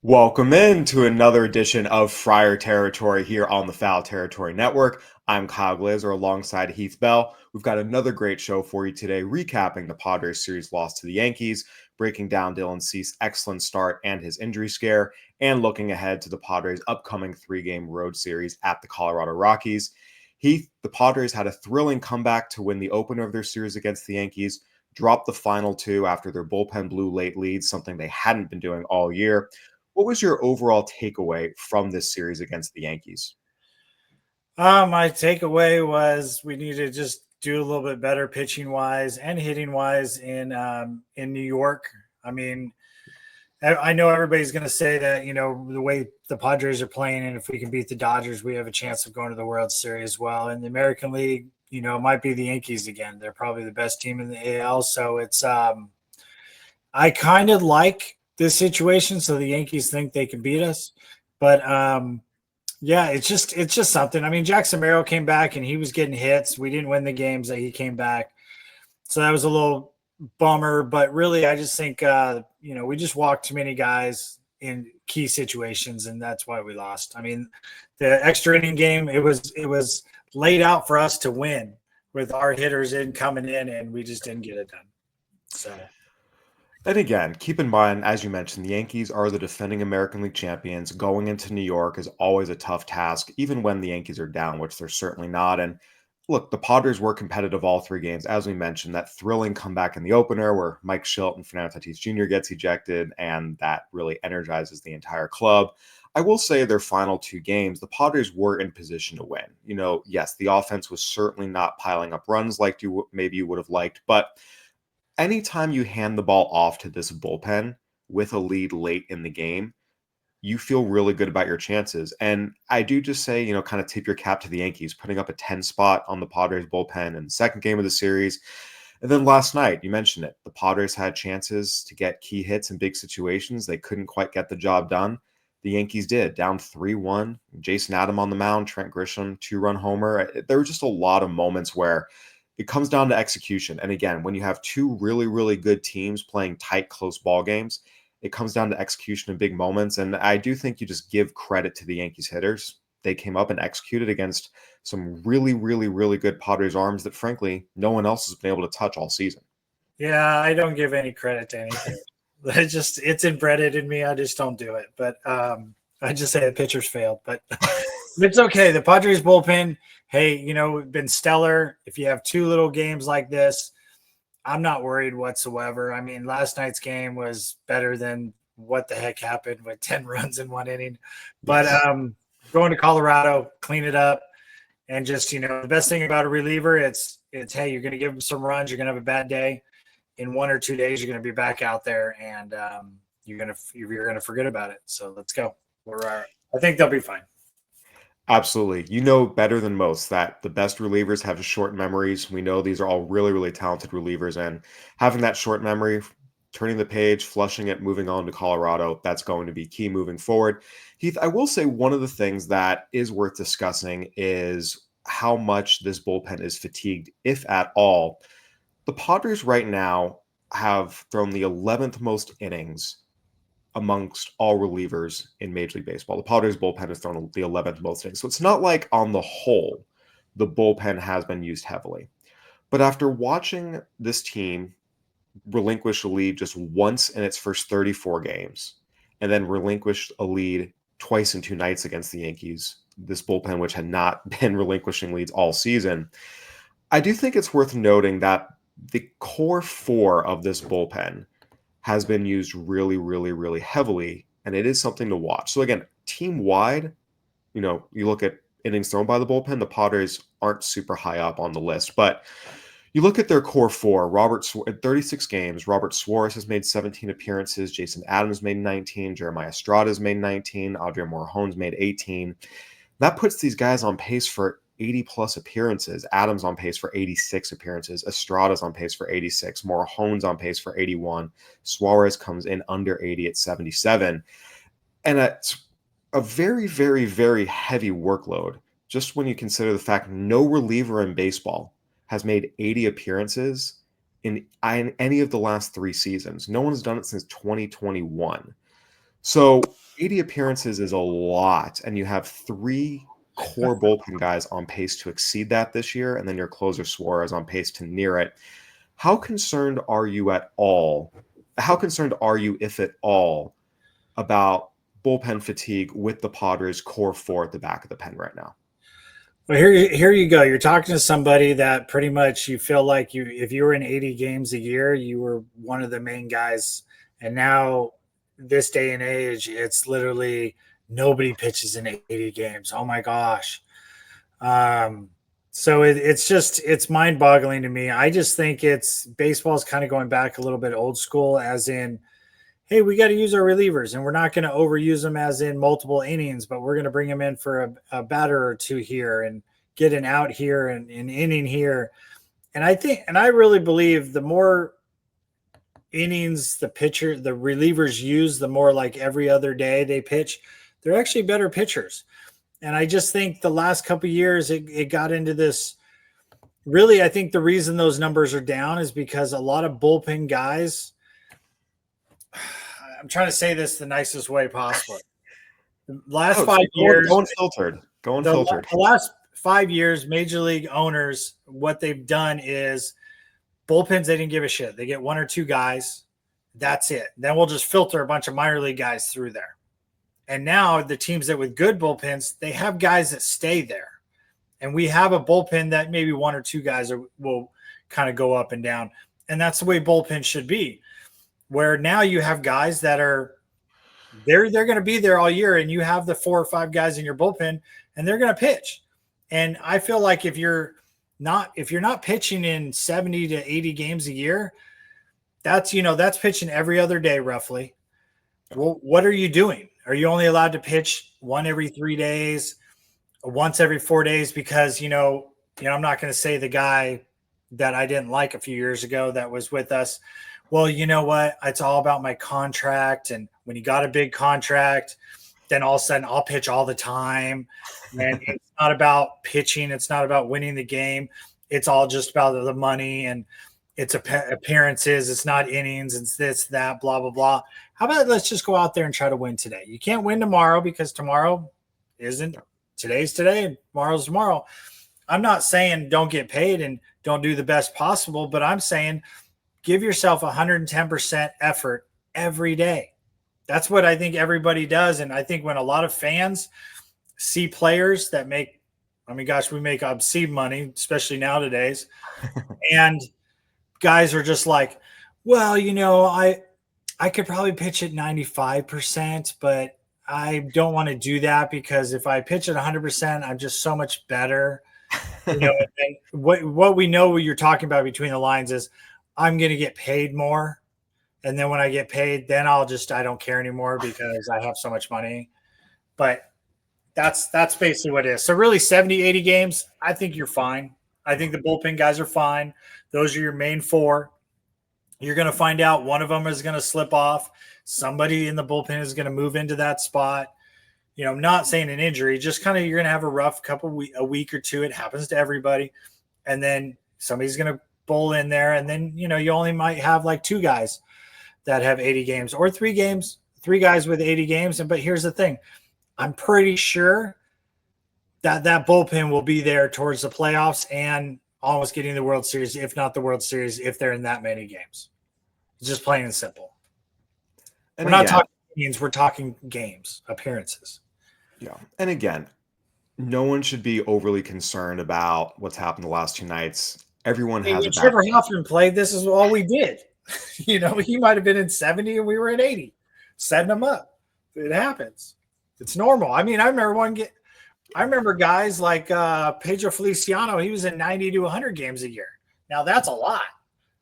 Welcome in to another edition of Friar Territory here on the Foul Territory Network. I'm Kyle Glaser alongside Heath Bell. We've got another great show for you today, recapping the Padres series loss to the Yankees, breaking down Dylan Cease's excellent start and his injury scare, and looking ahead to the Padres' upcoming three-game road series at the Colorado Rockies. Heath, the Padres had a thrilling comeback to win the opener of their series against the Yankees, dropped the final two after their bullpen blew late leads, something they hadn't been doing all year. What was your overall takeaway from this series against the Yankees? My takeaway was we need to just do a little bit better pitching wise and hitting wise in New York. I mean, I know everybody's going to say that the way the Padres are playing, and if we can beat the Dodgers, we have a chance of going to the World Series. Well, in the American League, it might be the Yankees again. They're probably the best team in the AL. So it's I kind of like this situation. So the Yankees think they can beat us, but yeah, it's just something. I mean, Jackson Merrill came back and he was getting hits. We didn't win the games that he came back, so that was a little bummer. But really, I just think we just walked too many guys in key situations, and that's why we lost. I mean, the extra inning game, it was laid out for us to win with our hitters coming in, and we just didn't get it done. So. And again, keep in mind, as you mentioned, the Yankees are the defending American League champions. Going into New York is always a tough task, even when the Yankees are down, which they're certainly not. And look, the Padres were competitive all three games. As we mentioned, that thrilling comeback in the opener where Mike Shildt and Fernando Tatis Jr. gets ejected, and that really energizes the entire club. I will say their final two games, the Padres were in position to win. Yes, the offense was certainly not piling up runs like maybe you would have liked, but anytime you hand the ball off to this bullpen with a lead late in the game, you feel really good about your chances. And I do just say, kind of tip your cap to the Yankees, putting up a 10 spot on the Padres bullpen in the second game of the series. And then last night, you mentioned it, the Padres had chances to get key hits in big situations. They couldn't quite get the job done. The Yankees did, down 3-1. Jason Adam on the mound, Trent Grisham, two-run homer. There were just a lot of moments where it comes down to execution. And again, when you have two really, really good teams playing tight, close ball games, it comes down to execution in big moments. And I do think you just give credit to the Yankees hitters. They came up and executed against some really, really, really good Padres arms that, frankly, no one else has been able to touch all season. Yeah, I don't give any credit to anything. It's inbred in me. I just don't do it. But I just say the pitchers failed. But it's okay. The Padres bullpen, hey, been stellar. If you have two little games like this, I'm not worried whatsoever. I mean, last night's game was better than what the heck happened with 10 runs in one inning. But Yes. going to Colorado, clean it up, and just the best thing about a reliever, it's hey, you're going to give them some runs. You're going to have a bad day. In 1 or 2 days, you're going to be back out there, and you're gonna forget about it. So let's go. I think they'll be fine. Absolutely. You know better than most that the best relievers have short memories. We know these are all really, really talented relievers, and having that short memory, turning the page, flushing it, moving on to Colorado, that's going to be key moving forward. Heath, I will say one of the things that is worth discussing is how much this bullpen is fatigued, if at all. The Padres right now have thrown the 11th most innings amongst all relievers in Major League Baseball. The Padres bullpen has thrown the 11th most innings. So it's not like on the whole, the bullpen has been used heavily. But after watching this team relinquish a lead just once in its first 34 games, and then relinquish a lead twice in two nights against the Yankees, this bullpen, which had not been relinquishing leads all season, I do think it's worth noting that the core four of this bullpen has been used really, really, really heavily, and it is something to watch. So again, team wide, you look at innings thrown by the bullpen, the Padres aren't super high up on the list, but you look at their core four. At 36 games, Robert Suarez has made 17 appearances, Jason Adams made 19, Jeremiah Estrada's made 19, Adrian Morejon's made 18. That puts these guys on pace for 80 plus appearances. Adams on pace for 86 appearances. Estrada's on pace for 86. Morejon's on pace for 81. Suarez comes in under 80 at 77. And it's a very, very, very heavy workload, just when you consider the fact no reliever in baseball has made 80 appearances in any of the last three seasons. No one's done it since 2021. So 80 appearances is a lot, and you have 3 core bullpen guys on pace to exceed that this year, and then your closer Suarez on pace to near it. How concerned are you at all? How concerned are you, if at all, about bullpen fatigue with the Padres core 4 at the back of the pen right now? Well, here you go. You're talking to somebody that pretty much you feel like if you were in 80 games a year, you were one of the main guys. And now, this day and age, it's literally nobody pitches in 80 games. Oh my gosh. So it's mind boggling to me. I just think baseball's kind of going back a little bit old school, as in, hey, we got to use our relievers, and we're not going to overuse them as in multiple innings, but we're going to bring them in for a batter or two here and get an out here and an inning here. And I really believe the more innings the relievers use, the more like every other day they pitch, they're actually better pitchers. And I just think the last couple of years it got into this. Really, I think the reason those numbers are down is because a lot of bullpen guys, I'm trying to say this the nicest way possible. The last 5 years, going filtered. The last 5 years, major league owners, what they've done is bullpens, they didn't give a shit. They get 1 or 2 guys. That's it. Then we'll just filter a bunch of minor league guys through there. And now the teams that with good bullpens, they have guys that stay there. And we have a bullpen that maybe 1 or 2 guys will kind of go up and down. And that's the way bullpens should be. Where now you have guys that they're going to be there all year, and you have the 4 or 5 guys in your bullpen, and they're going to pitch. And I feel like if you're not pitching in 70 to 80 games a year, that's pitching every other day roughly. Well, what are you doing? Are you only allowed to pitch 1 every 3 days, once every 4 days? Because I'm not going to say the guy that I didn't like a few years ago that was with us. Well, you know what? It's all about my contract. And when you got a big contract, then all of a sudden I'll pitch all the time. And it's not about pitching. It's not about winning the game. It's all just about the money, and it's appearances. It's not innings. It's this, that, blah, blah, blah. How about let's just go out there and try to win today? You can't win tomorrow because tomorrow isn't today's today and tomorrow's tomorrow. I'm not saying don't get paid and don't do the best possible, but I'm saying give yourself 110% effort every day. That's what I think everybody does. And I think when a lot of fans see players that we make obscene money, especially nowadays. And guys are just like, well, I could probably pitch at 95%, but I don't want to do that because if I pitch at 100%, I'm just so much better. And what we know what you're talking about between the lines is I'm going to get paid more. And then when I get paid, then I don't care anymore because I have so much money. But that's basically what it is. So really 70, 80 games, I think you're fine. I think the bullpen guys are fine. Those are your main 4. You're going to find out one of them is going to slip off. Somebody in the bullpen is going to move into that spot. I'm not saying an injury, just kind of you're going to have a rough a week or 2. It happens to everybody. And then somebody's going to bowl in there. And then, you only might have like 2 guys that have 80 games or 3 guys with 80 games. But here's the thing. I'm pretty sure that bullpen will be there towards the playoffs and almost getting the World Series, if not the World Series, if they're in that many games. It's just plain and simple. And we're not talking games, we're talking games, appearances. Yeah. And again, no one should be overly concerned about what's happened the last 2 nights. Everyone has a Trevor Hoffman played. This is all we did. He might have been in 70 and we were in 80, setting him up. It happens. It's normal. I mean, I remember guys like Pedro Feliciano. He was in 90 to 100 games a year. Now that's a lot.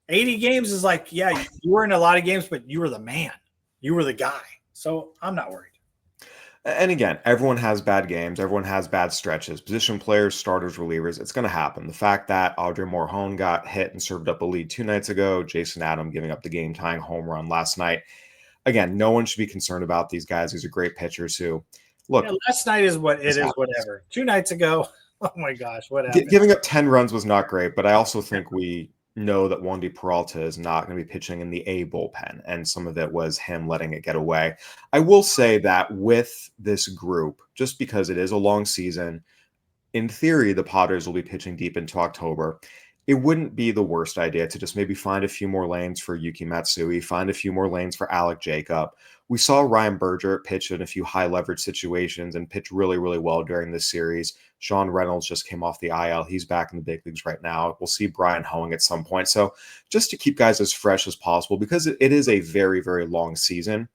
80 games is like, yeah, you were in a lot of games, but you were the man. You were the guy. So I'm not worried. And again, everyone has bad games. Everyone has bad stretches. Position players, starters, relievers. It's going to happen. The fact that Audrey Morjon got hit and served up a lead 2 nights ago, Jason Adam giving up the game-tying home run last night. Again, no one should be concerned about these guys. These are great pitchers who, look. Yeah, last night is what it is, happens. Whatever. 2 nights ago, oh my gosh, what happened? Giving up 10 runs was not great, but I also think we know that Wandy Peralta is not going to be pitching in the A bullpen, and some of it was him letting it get away. I will say that with this group, just because it is a long season, in theory, the Padres will be pitching deep into October. It wouldn't be the worst idea to just maybe find a few more lanes for Yuki Matsui, find a few more lanes for Alec Jacob. We saw Ryan Berger pitch in a few high leverage situations and pitch really, really well during this series. Sean Reynolds just came off the IL. He's back in the big leagues right now. We'll see Brian Hoeing at some point. So just to keep guys as fresh as possible, because it is a very, very long season,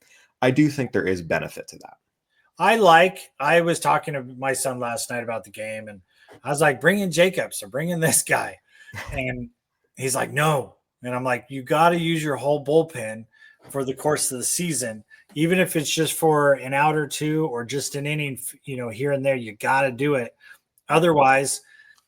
I do think there is benefit to that. I was talking to my son last night about the game, and I was like, bring in Jacobs or bring in this guy. And he's like, no. And I'm like, you got to use your whole bullpen for the course of the season, even if it's just for an out or two or just an inning, here and there, you got to do it. Otherwise,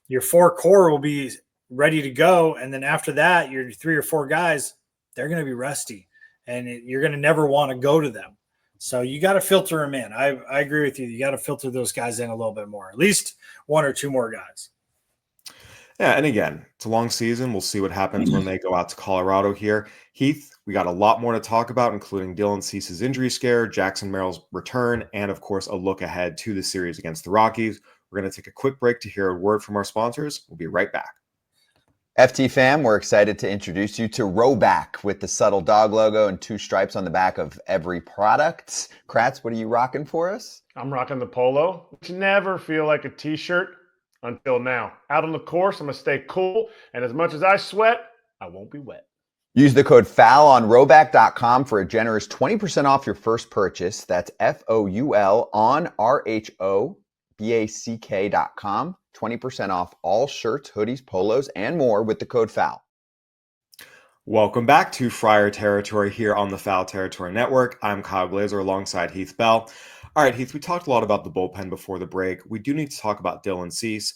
your 4 core will be ready to go. And then after that, your 3 or 4 guys, they're going to be rusty, and you're going to never want to go to them. So you got to filter them in. I agree with you. You got to filter those guys in a little bit more, at least 1 or 2 more guys. Yeah, and again, it's a long season. We'll see what happens when they go out to Colorado here. Heath, we got a lot more to talk about, including Dylan Cease's injury scare, Jackson Merrill's return, and of course, a look ahead to the series against the Rockies. We're going to take a quick break to hear a word from our sponsors. We'll be right back. FT fam, we're excited to introduce you to Rowback with the subtle dog logo and 2 stripes on the back of every product. Kratz, what are you rocking for us? I'm rocking the polo, which never feel like a t-shirt until now. Out on the course, I'm going to stay cool, and as much as I sweat, I won't be wet. Use the code FOUL on rowback.com for a generous 20% off your first purchase. That's FOUL on RHOBACK.com. 20% off all shirts, hoodies, polos, and more with the code FOUL. Welcome back to Friar Territory here on the Foul Territory Network. I'm Kyle Glaser alongside Heath Bell. All right, Heath, we talked a lot about the bullpen before the break. We do need to talk about Dylan Cease.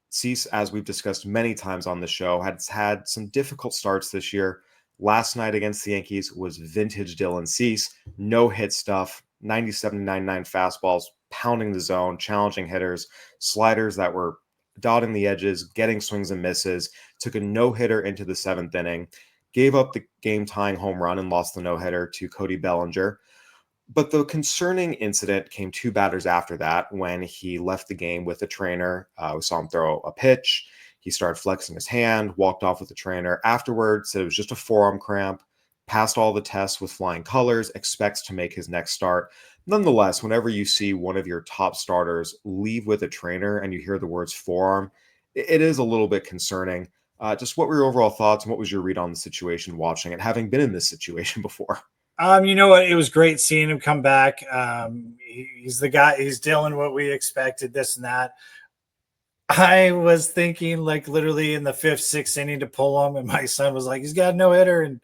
Cease, as we've discussed many times on the show, has had some difficult starts this year. Last night against the Yankees was vintage Dylan Cease. No hit stuff, 97-99 fastballs, pounding the zone, challenging hitters, sliders that were dotting the edges, getting swings and misses, took a no-hitter into the 7th inning, gave up the game-tying home run and lost the no-hitter to Cody Bellinger. But the concerning incident came 2 batters after that when he left the game with the trainer. We saw him throw a pitch. He started flexing his hand, walked off with the trainer. Afterwards, said it was just a forearm cramp, passed all the tests with flying colors, expects to make his next start. Nonetheless, whenever you see one of your top starters leave with a trainer and you hear the words forearm, it is a little bit concerning. Just what were your overall thoughts and what was your read on the situation watching it, having been in this situation before? You know what? It was great seeing him come back. He's the guy. He's Dylan, what we expected, this and that. I was thinking like literally in the 5th, 6th inning to pull him, and my son was like, he's got no hitter and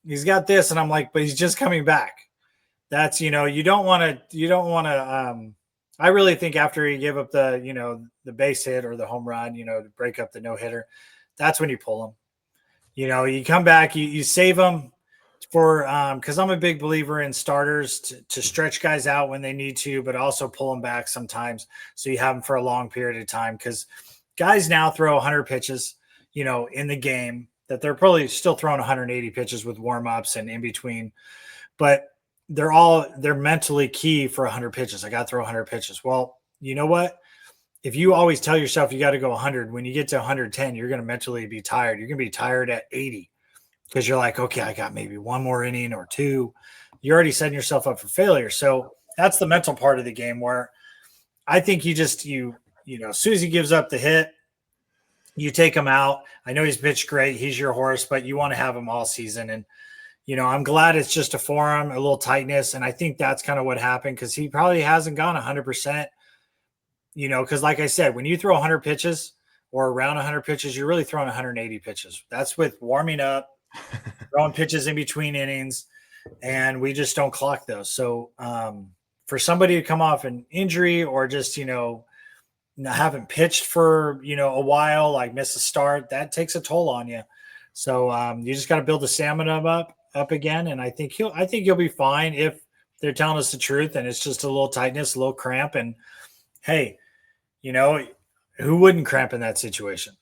he's got this. And I'm like, but he's just coming back. That's, you don't want to, I really think after he gave up the, the base hit or the home run, to break up the no hitter, that's when you pull him. You come back, you save him for, cause I'm a big believer in starters to stretch guys out when they need to, but also pull them back sometimes. So you have them for a long period of time. Cause guys now throw 100 pitches, in the game that they're probably still throwing 180 pitches with warm-ups and in between, but they're mentally key for 100 pitches. I got to throw 100 pitches. Well, you know what? If you always tell yourself you got to go 100, when you get to 110, you're going to mentally be tired. You're going to be tired at 80 because you're like, okay, I got maybe 1 more inning or 2. You're already setting yourself up for failure. So that's the mental part of the game where I think you as soon as he gives up the hit, you take him out. I know he's pitched great. He's your horse, but you want to have him all season. And I'm glad it's just a forearm, a little tightness. And I think that's kind of what happened because he probably hasn't gone 100%, because like I said, when you throw 100 pitches or around 100 pitches, you're really throwing 180 pitches. That's with warming up, throwing pitches in between innings, and we just don't clock those. So for somebody to come off an injury or just, haven't pitched for, a while, like miss a start, that takes a toll on you. So you just got to build the stamina up again. And I think you'll be fine if they're telling us the truth and it's just a little tightness, a little cramp. And hey, who wouldn't cramp in that situation?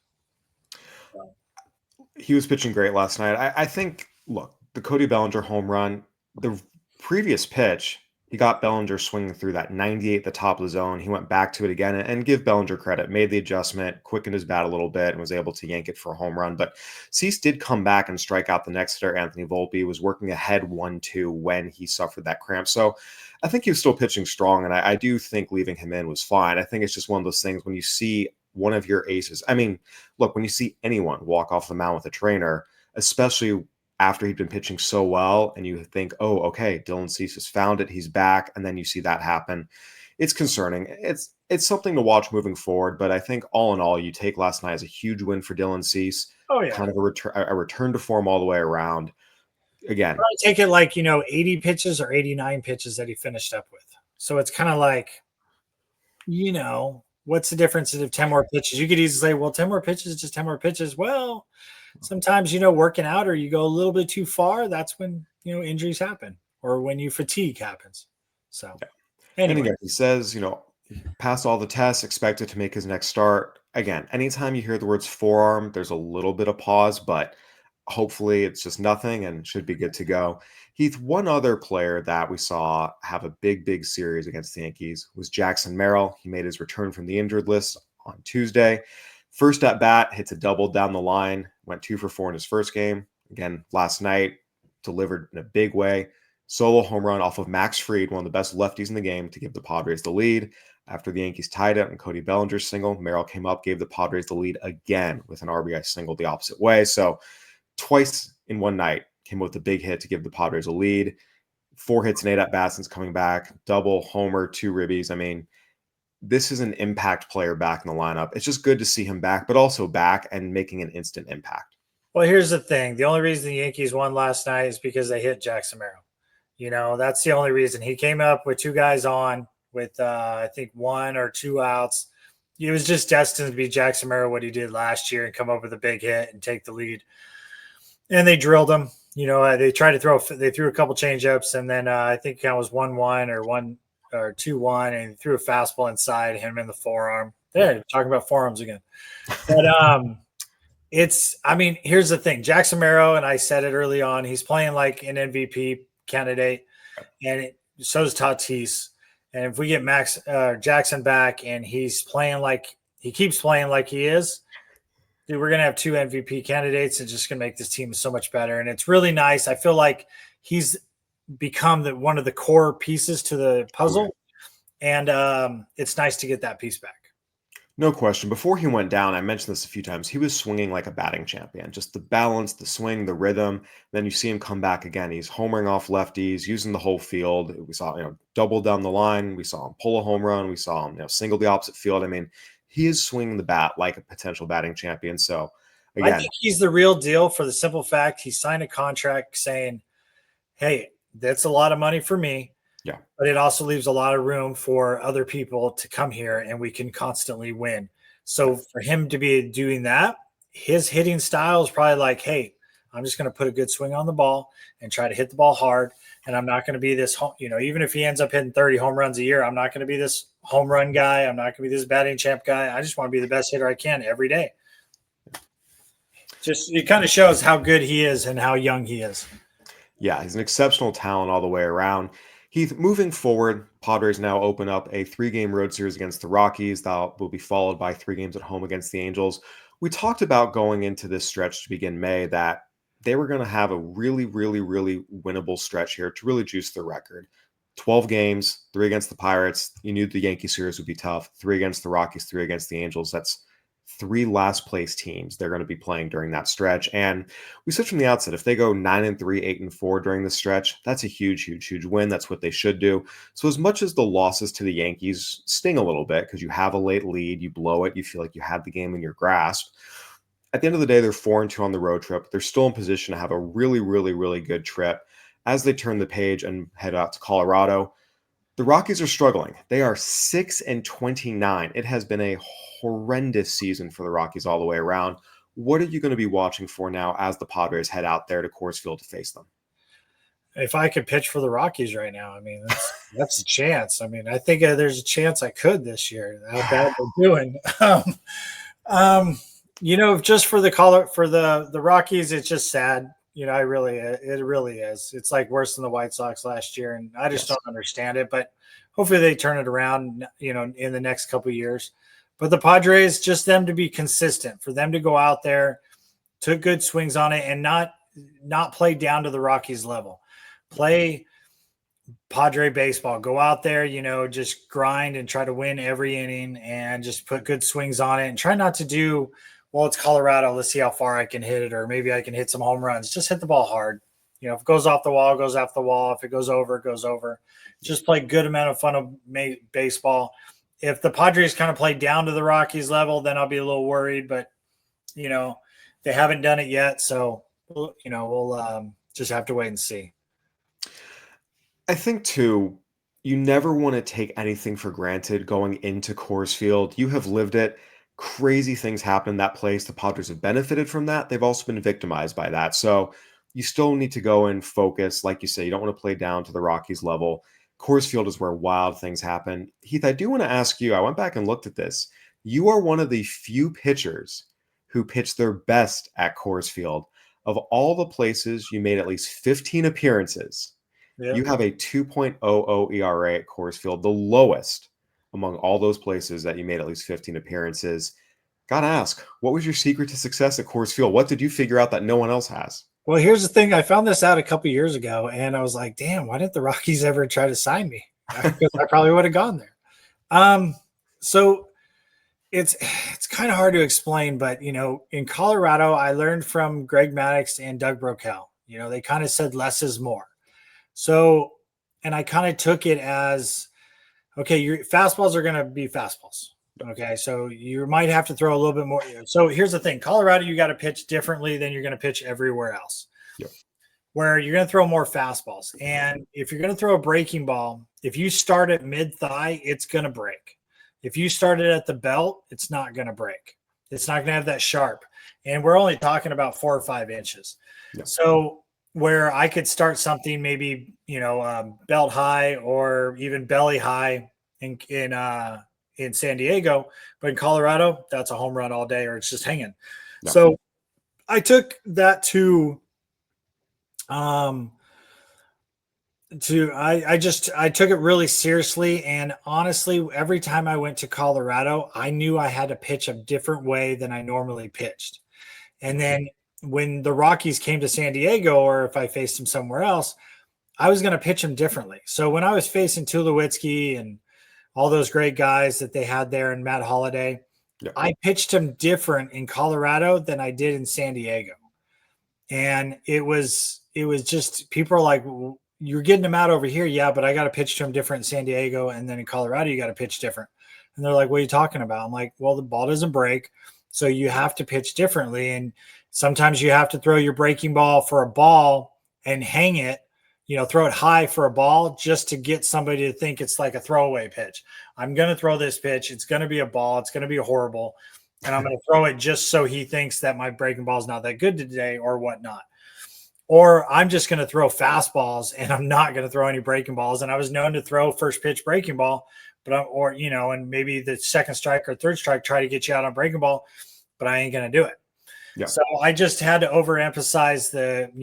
He was pitching great last night. I think, look, the Cody Bellinger home run, the previous pitch, he got Bellinger swinging through that 98 at the top of the zone. He went back to it again and give Bellinger credit, made the adjustment, quickened his bat a little bit, and was able to yank it for a home run. But Cease did come back and strike out the next hitter, Anthony Volpe, was working ahead 1-2 when he suffered that cramp. So I think he was still pitching strong, and I do think leaving him in was fine. I think it's just one of those things when you see one of your aces. I mean, look, when you see anyone walk off the mound with a trainer, especially after he'd been pitching so well, and you think, oh, okay, Dylan Cease has found it, he's back, and then you see that happen. It's concerning. It's something to watch moving forward, but I think all in all, you take last night as a huge win for Dylan Cease. Oh yeah, kind of a return to form all the way around. Again, I take it like 80 pitches or 89 pitches that he finished up with. So it's kind of like, what's the difference of 10 more pitches? You could easily say, well, 10 more pitches is just 10 more pitches. Well, sometimes, working out or you go a little bit too far, that's when, injuries happen or when fatigue happens. So, And anyway. again, he says, passed all the tests, expected to make his next start. Again, anytime you hear the words forearm, there's a little bit of pause, but hopefully it's just nothing and should be good to go. Heath, one other player that we saw have a big series against the Yankees was Jackson Merrill. He made his return from the injured list on Tuesday. First at bat, hits a double down the line, went 2 for 4 in his first game. Again, last night, delivered in a big way. Solo home run off of Max Fried, one of the best lefties in the game, to give the Padres the lead. After the Yankees tied it and Cody Bellinger's single, Merrill came up, gave the Padres the lead again with an RBI single the opposite way. So twice in one night came with a big hit to give the Padres a lead. 4 hits and 8 at-bats since coming back. Double, homer, 2 ribbies. I mean, this is an impact player back in the lineup. It's just good to see him back, but also back and making an instant impact. Well, here's the thing. The only reason the Yankees won last night is because they hit Jackson Merrill. That's the only reason. He came up with 2 guys on with, I think, 1 or 2 outs. It was just destined to be Jackson Merrill, what he did last year, and come up with a big hit and take the lead. And they drilled him. They tried to they threw a couple changeups, and then I think it was 1-1 or 2-1, and he threw a fastball inside him in the forearm. Yeah, talking about forearms again. But here's the thing. Jackson Merrill, and I said it early on, he's playing like an MVP candidate, and so is Tatis. And if we get Jackson back and he's playing like he keeps playing like he is, dude, we're going to have 2 MVP candidates and just going to make this team so much better. And it's really nice. I feel like he's become one of the core pieces to the puzzle. And it's nice to get that piece back. No question. Before he went down, I mentioned this a few times, he was swinging like a batting champion. Just the balance, the swing, the rhythm. Then you see him come back again. He's homering off lefties, using the whole field. We saw, double down the line. We saw him pull a home run. We saw him, single the opposite field. I mean, he is swinging the bat like a potential batting champion. So, again, I think he's the real deal for the simple fact he signed a contract saying, hey, that's a lot of money for me. Yeah. But it also leaves a lot of room for other people to come here and we can constantly win. So for him to be doing that, his hitting style is probably like, hey, I'm just going to put a good swing on the ball and try to hit the ball hard. And I'm not going to be this, even if he ends up hitting 30 home runs a year, I'm not going to be this home run guy. I'm not going to be this batting champ guy. I just want to be the best hitter I can every day. Just it kind of shows how good he is and how young he is. Yeah, he's an exceptional talent all the way around. Heath, moving forward, Padres now open up a 3-game road series against the Rockies. That will be followed by 3 games at home against the Angels. We talked about going into this stretch to begin May that they were going to have a really winnable stretch here to really juice their record. 12 games, 3 against the Pirates. You knew the Yankee series would be tough. 3 against the Rockies, 3 against the Angels. That's 3 last place teams they're going to be playing during that stretch. And we said from the outset, if they go 9-3, 8-4 during this stretch, that's a huge win. That's what they should do. So as much as the losses to the Yankees sting a little bit because you have a late lead, you blow it, you feel like you have the game in your grasp. At the end of the day, they're 4-2 on the road trip. They're still in position to have a really good trip as they turn the page and head out to Colorado. The Rockies are struggling. They are 6-29. It has been a horrendous season for the Rockies all the way around. What are you going to be watching for now as the Padres head out there to Coors Field to face them? If I could pitch for the Rockies right now, that's a chance. I think there's a chance I could this year. How bad they're doing. Just for the Rockies, it's just sad. It really is. It's like worse than the White Sox last year, and I just don't understand it. But hopefully they turn it around, in the next couple of years. But the Padres, just them to be consistent, for them to go out there, took good swings on it, and not play down to the Rockies level. Play Padre baseball. Go out there, just grind and try to win every inning, and just put good swings on it, and try not to do, well, it's Colorado, let's see how far I can hit it, or maybe I can hit some home runs. Just hit the ball hard. If it goes off the wall, it goes off the wall. If it goes over, it goes over. Just play good amount of fun of baseball. If the Padres kind of play down to the Rockies level, then I'll be a little worried, but they haven't done it yet. So, we'll just have to wait and see. I think too, you never want to take anything for granted going into Coors Field. You have lived it. Crazy things happen in that place. The Padres have benefited from that. They've also been victimized by that. So you still need to go and focus. Like you say, you don't want to play down to the Rockies level. Coors Field is where wild things happen. Heath, I do want to ask you, I went back and looked at this. You are one of the few pitchers who pitched their best at Coors Field. Of all the places you made at least 15 appearances, you have a 2.00 ERA at Coors Field, the lowest among all those places that you made at least 15 appearances. Gotta ask, what was your secret to success at Coors Field? What did you figure out that no one else has? Well, here's the thing. I found this out a couple years ago, and I was like, damn, why didn't the Rockies ever try to sign me? Because I probably would have gone there. So it's kind of hard to explain, but, in Colorado, I learned from Greg Maddux and Doug Brocail. They kind of said less is more. So, and I kind of took it as, okay, your fastballs are going to be fastballs. Okay, so you might have to throw a little bit more. So here's the thing. Colorado, you got to pitch differently than you're going to pitch everywhere else. Yep. Where you're going to throw more fastballs. And if you're going to throw a breaking ball, if you start at mid-thigh, it's going to break. If you start it at the belt, it's not going to break. It's not going to have that sharp. And we're only talking about 4 or 5 inches. Yep. So where I could start something maybe, belt high or even belly high in San Diego, but in Colorado, that's a home run all day, or it's just hanging. Yeah. So I took that I took it really seriously. And honestly, every time I went to Colorado, I knew I had to pitch a different way than I normally pitched. And then when the Rockies came to San Diego, or if I faced them somewhere else, I was going to pitch them differently. So when I was facing Tulowitzki and all those great guys that they had there, and Matt Holliday, yeah, I pitched them different in Colorado than I did in San Diego. And it was just, people are like, well, you're getting them out over here. Yeah, but I got to pitch to them different in San Diego. And then in Colorado, you got to pitch different. And they're like, what are you talking about? I'm like, well, the ball doesn't break. So you have to pitch differently. And sometimes you have to throw your breaking ball for a ball and hang it, throw it high for a ball just to get somebody to think it's like a throwaway pitch. I'm going to throw this pitch. It's going to be a ball. It's going to be horrible. And I'm going to throw it just so he thinks that my breaking ball is not that good today or whatnot. Or I'm just going to throw fastballs and I'm not going to throw any breaking balls. And I was known to throw first pitch breaking ball, and maybe the second strike or third strike, try to get you out on breaking ball, but I ain't going to do it. Yeah. So I just had to overemphasize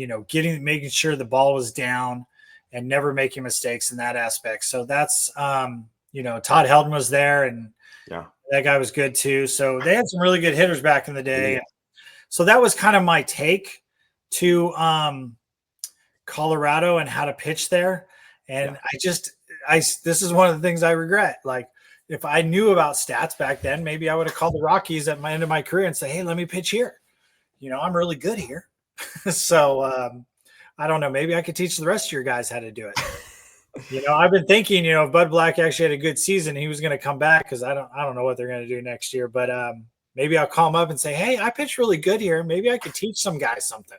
making sure the ball was down and never making mistakes in that aspect. So that's, Todd Helton was there, and yeah, that guy was good too. So they had some really good hitters back in the day. Yeah. So that was kind of my take to Colorado and how to pitch there. And yeah, this is one of the things I regret. Like, if I knew about stats back then, maybe I would have called the Rockies at my end of my career and say, hey, let me pitch here. I'm really good here. So I don't know. Maybe I could teach the rest of your guys how to do it. I've been thinking, if Bud Black actually had a good season, he was going to come back, because I don't know what they're going to do next year. But maybe I'll call him up and say, hey, I pitched really good here. Maybe I could teach some guys something,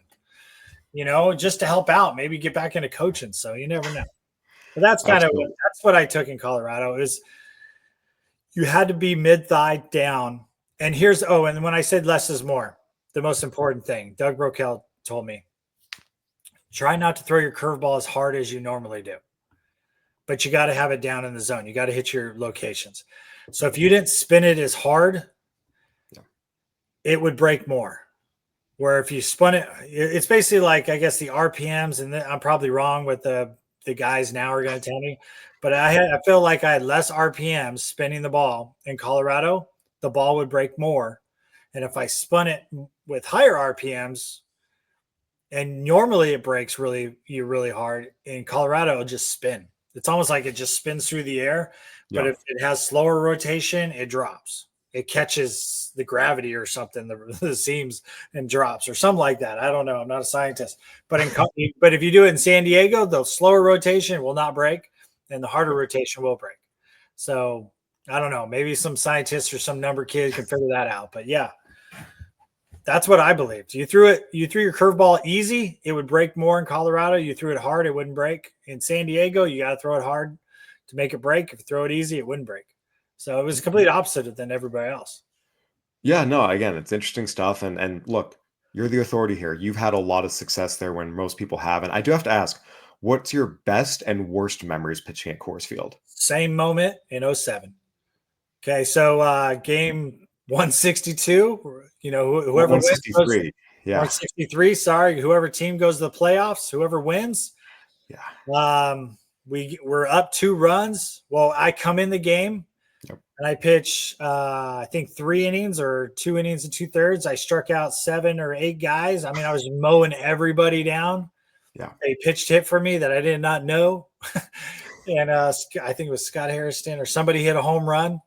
just to help out, maybe get back into coaching. So you never know. But that's that's what I took in Colorado, is you had to be mid-thigh down. And and when I said less is more, the most important thing, Doug Brocail told me, try not to throw your curveball as hard as you normally do, but you got to have it down in the zone. You got to hit your locations. So if you didn't spin it as hard, it would break more. Where if you spun it, it's basically like, I guess, the RPMs, and I'm probably wrong with the guys now are going to tell me, but I feel like I had less RPMs spinning the ball in Colorado, the ball would break more. And if I spun it with higher RPMs, and normally it breaks really hard, in Colorado, it'll just spin. It's almost like it just spins through the air. But Yeah. if it has slower rotation, it drops. It catches the gravity or something, the seams, and drops or something like that. I don't know. I'm not a scientist. But but if you do it in San Diego, the slower rotation will not break, and the harder rotation will break. So I don't know. Maybe some scientists or some number kid can figure that out. But yeah, that's what I believed. You threw your curveball easy, it would break more in Colorado. You threw it hard, it wouldn't break. In San Diego, you got to throw it hard to make it break. If you throw it easy, it wouldn't break. So it was a complete opposite than everybody else. Yeah, no, again, it's interesting stuff. And look, you're the authority here. You've had a lot of success there when most people haven't. I do have to ask, what's your best and worst memories pitching at Coors Field? Same moment in 07. Okay, so game 162, whoever wins, 163. Yeah. 163, sorry, whoever team goes to the playoffs, whoever wins. Yeah. We're up 2 runs. Well, I come in the game. Yep. And I pitch, I think 3 innings or 2 innings and 2/3. I struck out 7 or 8 guys. I mean, I was mowing everybody down. Yeah. They pitched hit for me that I did not know. And I think it was Scott Harrison or somebody hit a home run.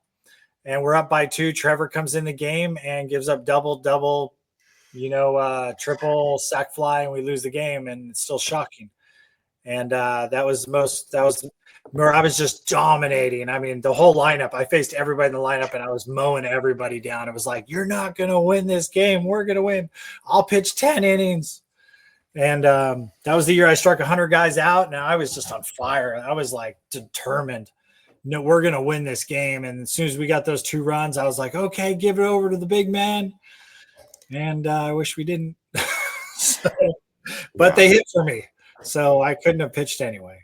And we're up by 2. Trevor comes in the game and gives up double, triple sack fly, and we lose the game. And it's still shocking. And that was where I was just dominating. I mean, the whole lineup, I faced everybody in the lineup and I was mowing everybody down. It was like, you're not going to win this game. We're going to win. I'll pitch 10 innings. And that was the year I struck 100 guys out. And I was just on fire. I was like determined. No, we're going to win this game. And as soon as we got those 2 runs, I was like, okay, give it over to the big man. And I wish we didn't. But they hit for me. So I couldn't have pitched anyway.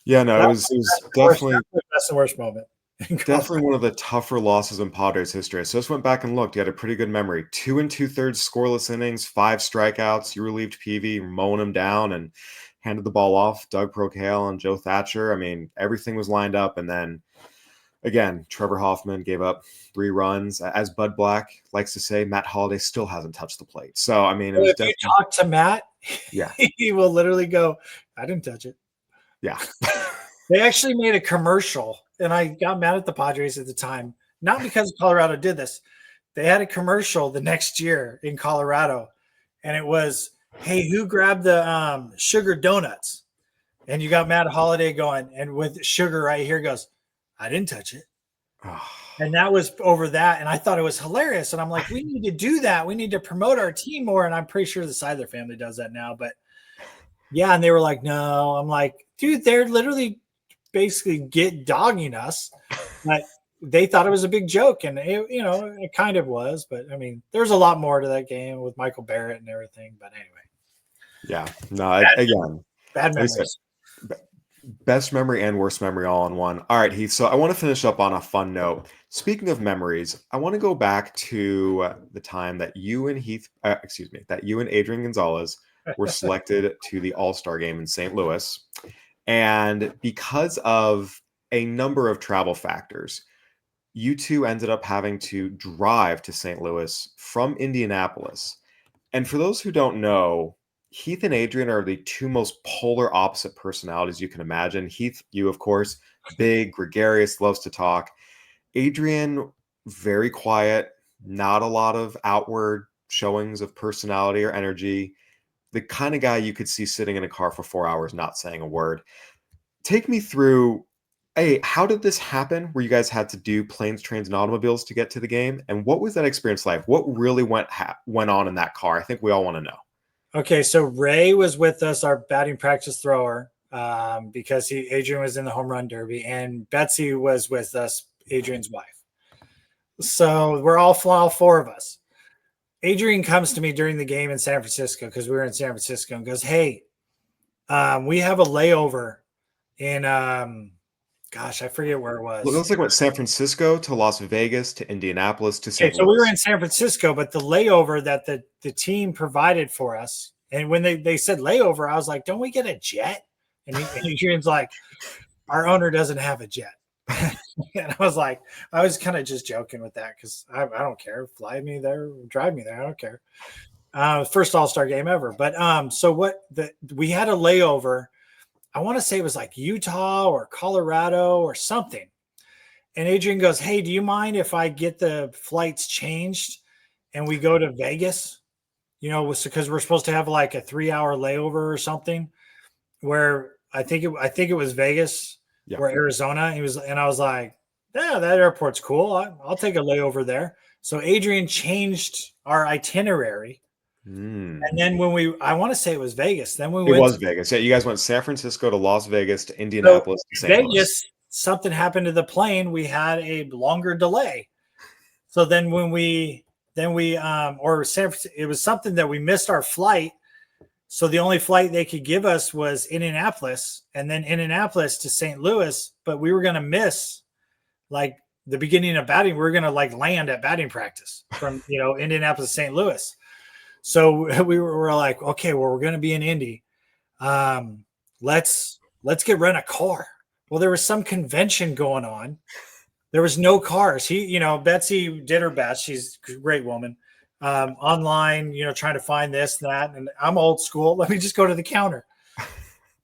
Yeah, no, it was definitely that's the worst moment. Definitely one of the tougher losses in Padres history. So I just went back and looked. You had a pretty good memory. 2 2/3 scoreless innings, 5 strikeouts. You relieved Peavy, mowing him down, and handed the ball off. Doug Procale and Joe Thatcher. I mean, everything was lined up. And then, again, Trevor Hoffman gave up 3 runs. As Bud Black likes to say, Matt Holliday still hasn't touched the plate. So, I mean, it was if you talk to Matt, yeah, he will literally go, I didn't touch it. Yeah. They actually made a commercial, and I got mad at the Padres at the time, not because Colorado did this. They had a commercial the next year in Colorado, and it was, hey, who grabbed the sugar donuts? And you got Matt Holliday going, and with sugar right here goes, I didn't touch it. And that was over that, and I thought it was hilarious. And I'm like, we need to do that. We need to promote our team more. And I'm pretty sure the Seidler family does that now. But yeah, and they were like, no. I'm like, dude, they're literally basically dogging us. But they thought it was a big joke, and it kind of was. But I mean, there's a lot more to that game with Michael Barrett and everything. But anyway, yeah, no, bad memories. Best memory and worst memory all in one. All right, Heath. So I want to finish up on a fun note. Speaking of memories, I want to go back to the time that you and Adrian Gonzalez were selected to the All-Star game in St. Louis. And because of a number of travel factors, you two ended up having to drive to St. Louis from Indianapolis. And for those who don't know, Heath and Adrian are the 2 most polar opposite personalities you can imagine. Heath, you, of course, big, gregarious, loves to talk. Adrian, very quiet, not a lot of outward showings of personality or energy. The kind of guy you could see sitting in a car for 4 hours, not saying a word. Take me through, how did this happen where you guys had to do planes, trains, and automobiles to get to the game? And what was that experience like? What really went on in that car? I think we all want to know. Okay, so Ray was with us, our batting practice thrower, because Adrian was in the home run derby, and Betsy was with us, Adrian's wife. So we're all 4 of us. Adrian comes to me during the game in San Francisco, because we were in San Francisco, and goes, hey, we have a layover in Gosh, I forget where it Well, it was. looks like went San Francisco to Las Vegas to Indianapolis to Okay, St. so we were Louis. in San Francisco, but the layover that the team provided for us, and when they said layover, I was like, don't we get a jet? And Adrian's like, our owner doesn't have a jet. And I was kind of just joking with that because I don't care. Fly me there, drive me there. I don't care. First All-Star game ever. But we had a layover. I want to say it was like Utah or Colorado or something. And Adrian goes, hey, do you mind if I get the flights changed and we go to Vegas? Because we're supposed to have like a 3-hour layover or something where I think it was Vegas or Arizona. And I was like, yeah, that airport's cool. I'll take a layover there. So Adrian changed our itinerary. And then I want to say it was Vegas. Then it was Vegas. Yeah, you guys went San Francisco to Las Vegas to Indianapolis to St. Vegas. Louis. Something happened to the plane. We had a longer delay. So then it was something that we missed our flight. So the only flight they could give us was Indianapolis, and then Indianapolis to St. Louis. But we were going to miss like the beginning of batting. We were going to like land at batting practice from, Indianapolis to St. Louis. So we were like, okay, well, we're going to be in Indy. Let's rent a car. Well, there was some convention going on. There was no cars. Betsy did her best. She's a great woman. Online, trying to find this and that. And I'm old school. Let me just go to the counter.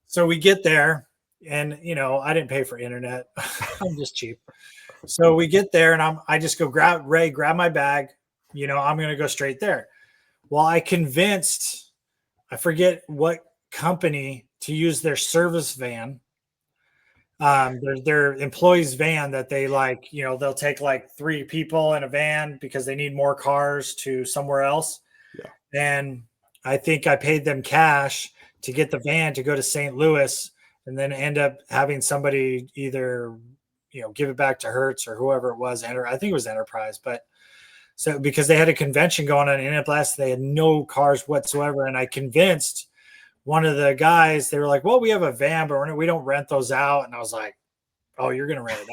So we get there and, I didn't pay for internet. I'm just cheap. So we get there and I just go grab my bag. I'm going to go straight there. Well, I convinced, I forget what company to use their service van. Their employees' van that they they'll take like 3 people in a van because they need more cars to somewhere else. Yeah. And I think I paid them cash to get the van to go to St. Louis and then end up having somebody either, give it back to Hertz or whoever it was. I think it was Enterprise, but so because they had a convention going on in Indianapolis, they had no cars whatsoever. And I convinced one of the guys, they were like, well, we have a van, but we don't rent those out. And I was like, oh, you're going to rent it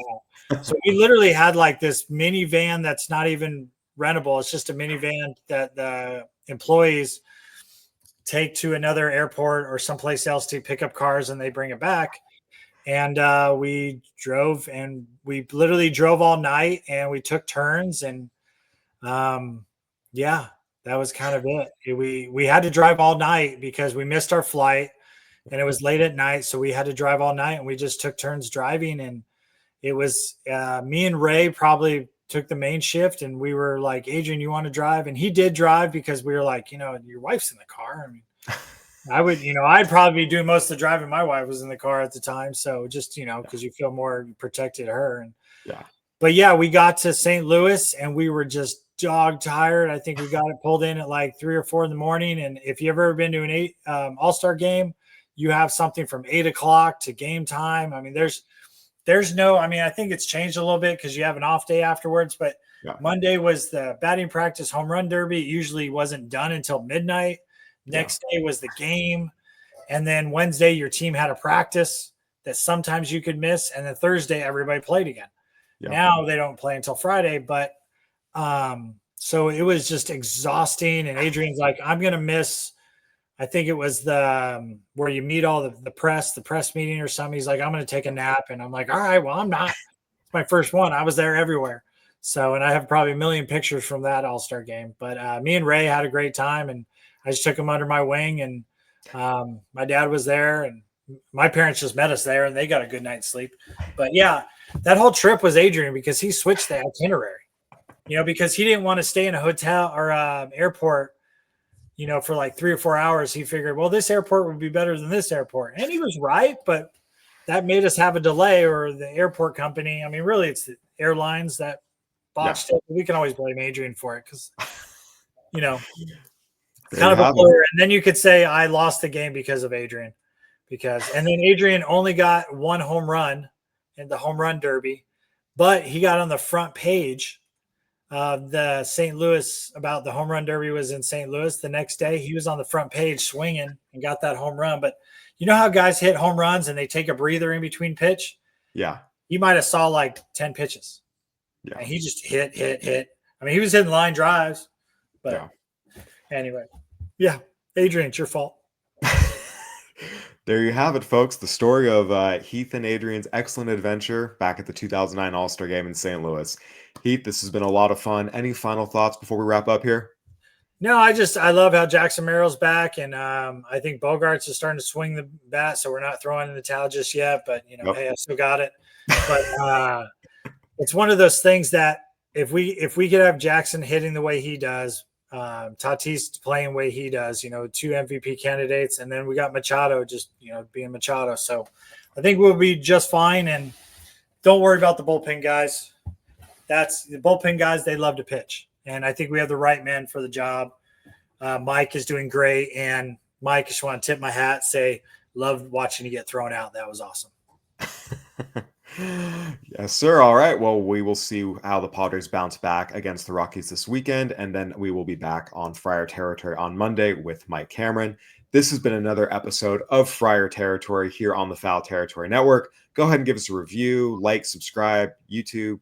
out. So we literally had like this minivan that's not even rentable. It's just a minivan that the employees take to another airport or someplace else to pick up cars and they bring it back. And we drove and we literally drove all night and we took turns and that was kind of it. We had to drive all night because we missed our flight and it was late at night. So we had to drive all night and we just took turns driving. And it was me and Ray probably took the main shift and we were like, Adrian, you want to drive? And he did drive because we were like, your wife's in the car. I mean, I'd probably be doing most of the driving. My wife was in the car at the time. So just, because you feel more protected her. And but yeah, we got to St. Louis and we were just dog tired. I think we got it pulled in at like 3 or 4 in the morning. And if you've ever been to an All-Star game, you have something from 8 o'clock to game time. I mean, there's no, I think it's changed a little bit because you have an off day afterwards, but Monday was the batting practice home run derby. It usually wasn't done until midnight. Next day was the game. And then Wednesday, your team had a practice that sometimes you could miss. And then Thursday, everybody played again. Now they don't play until Friday, but so it was just exhausting. And Adrian's like, I'm going to miss, I think it was the where you meet all the press meeting or something. He's like, I'm going to take a nap. And I'm like, all right, well, I'm not. It's my first one. I was there everywhere. So, and I have probably a million pictures from that All-Star game. But me and Ray had a great time, and I just took him under my wing. And my dad was there, and my parents just met us there, and they got a good night's sleep. But yeah, that whole trip was Adrian because he switched the itinerary. Because he didn't want to stay in a hotel or airport, for like 3 or 4 hours. He figured, well, this airport would be better than this airport. And he was right, but that made us have a delay, or the airport company. I mean, really, it's the airlines that botched it. We can always blame Adrian for it because, kind of a blur. And then you could say I lost the game because of Adrian. And then Adrian only got 1 home run in the home run derby, but he got on the front page the St. Louis about the home run derby was in St. Louis. The next day he was on the front page swinging and got that home run. But you know how guys hit home runs and they take a breather in between pitch? Yeah. he might have saw like 10 pitches. Yeah. And he just hit. I mean, he was hitting line drives. But anyway, yeah, Adrian, it's your fault. There you have it, folks. The story of Heath and Adrian's excellent adventure back at the 2009 All-Star Game in St. Louis. Heath, this has been a lot of fun. Any final thoughts before we wrap up here? No, I love how Jackson Merrill's back, and I think Bogarts is starting to swing the bat, so we're not throwing in the towel just yet. But hey, I still got it. But it's one of those things that if we could have Jackson hitting the way he does, Tatis playing the way he does, 2 MVP candidates, and then we got Machado just being Machado. So I think we'll be just fine. And don't worry about the bullpen guys. That's the bullpen guys. They love to pitch. And I think we have the right man for the job. Mike is doing great. And Mike, I just want to tip my hat, say, loved watching you get thrown out. That was awesome. Yes, sir. All right. Well, we will see how the Padres bounce back against the Rockies this weekend. And then we will be back on Friar Territory on Monday with Mike Cameron. This has been another episode of Friar Territory here on the Foul Territory Network. Go ahead and give us a review, like, subscribe, YouTube,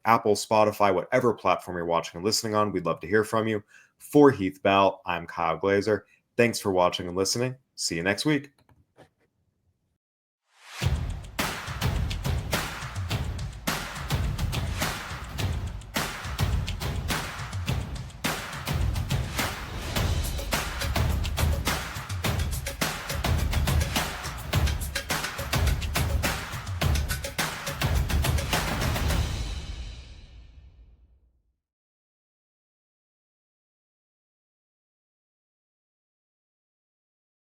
Apple, Spotify, whatever platform you're watching and listening on. We'd love to hear from you. For Heath Bell, I'm Kyle Glaser. Thanks for watching and listening. See you next week.